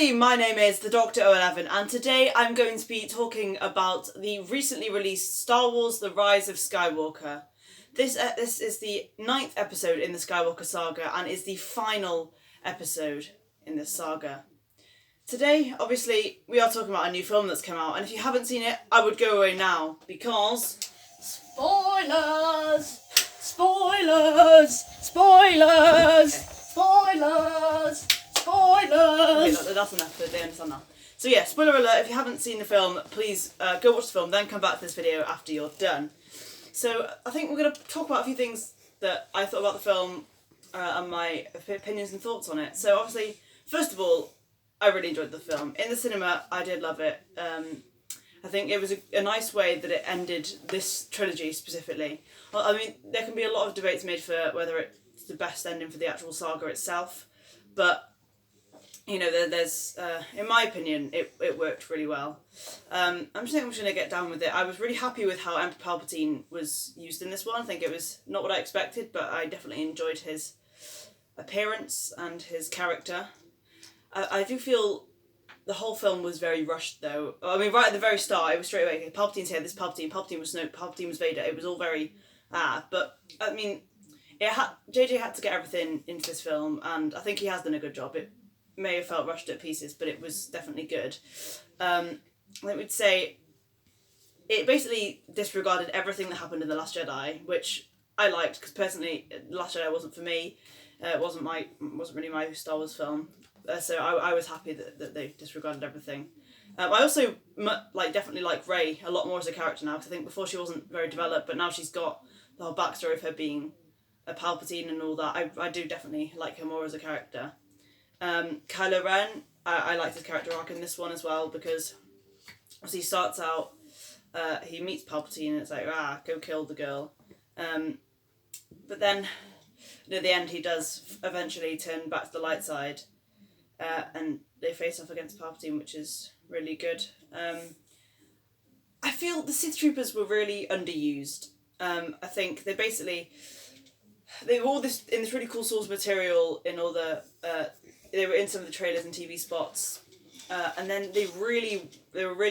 everybody, my name is the Dr. 011 and today I'm going to be talking about the recently released Star Wars The Rise of Skywalker. This is the 9th episode in the Skywalker Saga and is the final episode in this saga. Today, obviously, we are talking about a new film that's come out, and if you haven't seen it, I would go away now because... Spoilers! Spoilers! Spoilers! Spoilers! Spoilers! Okay, that's enough, they understand that. So yeah, spoiler alert, if you haven't seen the film, please go watch the film, then come back to this video after you're done. So I think we're going to talk about a few things that I thought about the film and my opinions and thoughts on it. So obviously, first of all, I really enjoyed the film. In the cinema, I did love it. I think it was a nice way that it ended this trilogy specifically. Well, I mean, there can be a lot of debates made for whether it's the best ending for the actual saga itself, but you know, there's in my opinion, it worked really well. I'm just going to get down with it. I was really happy with how Emperor Palpatine was used in this one. I think it was not what I expected, but I definitely enjoyed his appearance and his character. I do feel the whole film was very rushed, though. I mean, right at the very start, it was straight away, okay, Palpatine's here, this Palpatine was Snoke, Palpatine was Vader. It was all very, but, I mean, JJ had to get everything into this film, and I think he has done a good job. It may have felt rushed at pieces, but it was definitely good. I would say it basically disregarded everything that happened in The Last Jedi, which I liked, because personally, The Last Jedi wasn't for me. It wasn't really my Star Wars film. So I was happy that they disregarded everything. I also definitely like Rey a lot more as a character now, because I think before she wasn't very developed, but now she's got the whole backstory of her being a Palpatine and all that. I do definitely like her more as a character. Kylo Ren, I liked his character arc in this one as well, because as he starts out, he meets Palpatine and it's like, go kill the girl. But then at the end he does eventually turn back to the light side. And they face off against Palpatine, which is really good. I feel the Sith Troopers were really underused. I think they were all in this really cool source material in all the they were in some of the trailers and TV spots, and then they were really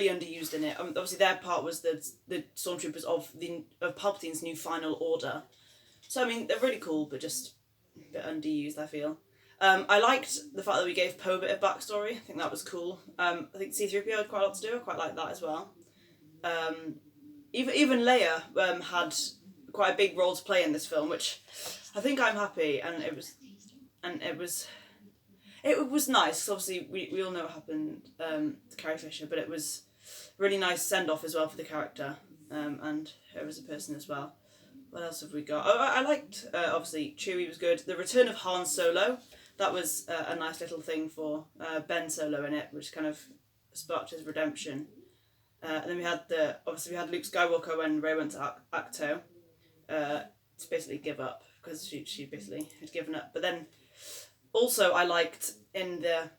underused in it. Obviously, their part was the stormtroopers of Palpatine's new final order. So I mean, they're really cool, but just a bit underused, I feel. I liked the fact that we gave Poe a bit of backstory. I think that was cool. I think C-3PO had quite a lot to do. I quite like that as well. Even Leia had quite a big role to play in this film, which I think I'm happy. And it was nice. 'Cause obviously, we all know what happened to Carrie Fisher, but it was a really nice send off as well for the character and her as a person as well. What else have we got? Oh, I liked obviously Chewie was good. The return of Han Solo. That was a nice little thing for Ben Solo in it, which kind of sparked his redemption. And then we had Luke Skywalker when Rey went to Acto to basically give up, because she basically had given up. But then also I liked in the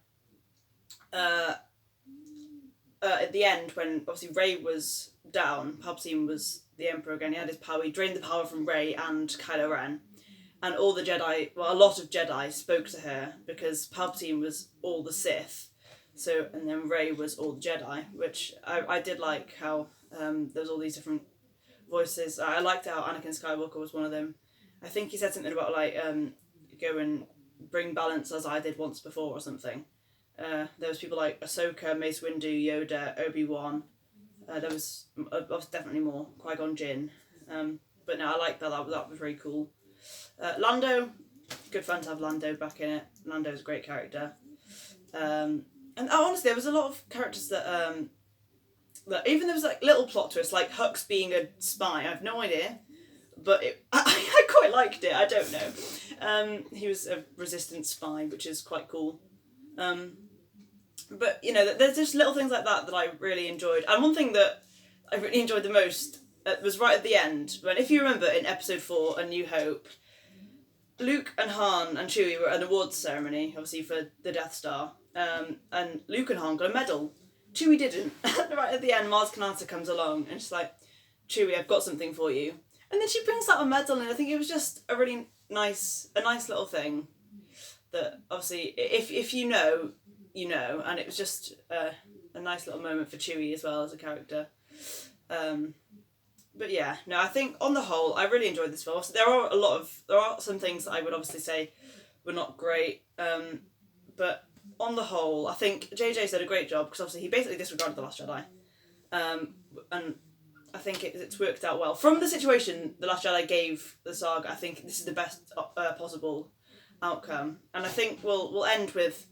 at the end when obviously Rey was down, Palpatine was the Emperor again. He had his power. He drained the power from Rey and Kylo Ren. And all the Jedi, well, a lot of Jedi spoke to her because Palpatine was all the Sith, and then Rey was all the Jedi, which I did like how there was all these different voices. I liked how Anakin Skywalker was one of them. I think he said something about go and bring balance as I did once before or something. There was people like Ahsoka, Mace Windu, Yoda, Obi-Wan. There was definitely more, Qui-Gon Jinn. But no, I liked that. That was very cool. Lando, good fun to have Lando back in it. Lando's a great character. And honestly, there was a lot of characters that even there was little plot twists, like Hux being a spy. I have no idea, but I quite liked it. I don't know. He was a resistance spy, which is quite cool. But you know, there's just little things like that I really enjoyed. And one thing that I really enjoyed the most was right at the end, when, if you remember, in episode 4, A New Hope, Luke and Han and Chewie were at an awards ceremony, obviously for the Death Star, and Luke and Han got a medal. Chewie didn't. Right at the end, Maz Kanata comes along and she's like, Chewie, I've got something for you. And then she brings out a medal, and I think it was just a really nice little thing that, obviously, if you know, you know, and it was just a nice little moment for Chewie as well as a character. But yeah, no, I think on the whole, I really enjoyed this film. So there are some things that I would obviously say were not great, but on the whole, I think JJ did a great job because obviously he basically disregarded The Last Jedi, and I think it's worked out well. From the situation The Last Jedi gave the saga, I think this is the best possible outcome, and I think we'll end with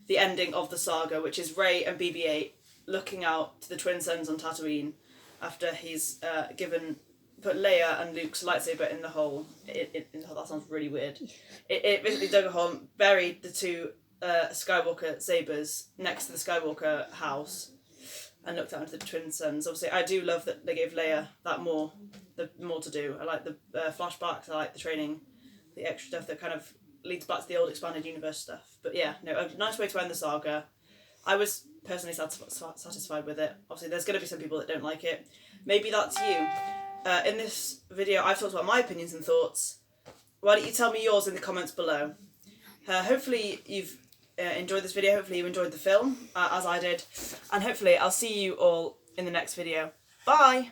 the ending of the saga, which is Rey and BB-8 looking out to the twin suns on Tatooine after he's put Leia and Luke's lightsaber in the hole. That sounds really weird. It basically dug a hole and buried the two Skywalker sabers next to the Skywalker house and looked out into the twin suns. Obviously, I do love that they gave Leia the more to do. I like the flashbacks, I like the training, the extra stuff that kind of leads back to the old expanded universe stuff. But yeah, no, a nice way to end the saga. I was personally satisfied with it. Obviously, there's going to be some people that don't like it. Maybe that's you. In this video, I've talked about my opinions and thoughts. Why don't you tell me yours in the comments below? Hopefully you've enjoyed this video. Hopefully you enjoyed the film, as I did. And hopefully I'll see you all in the next video. Bye!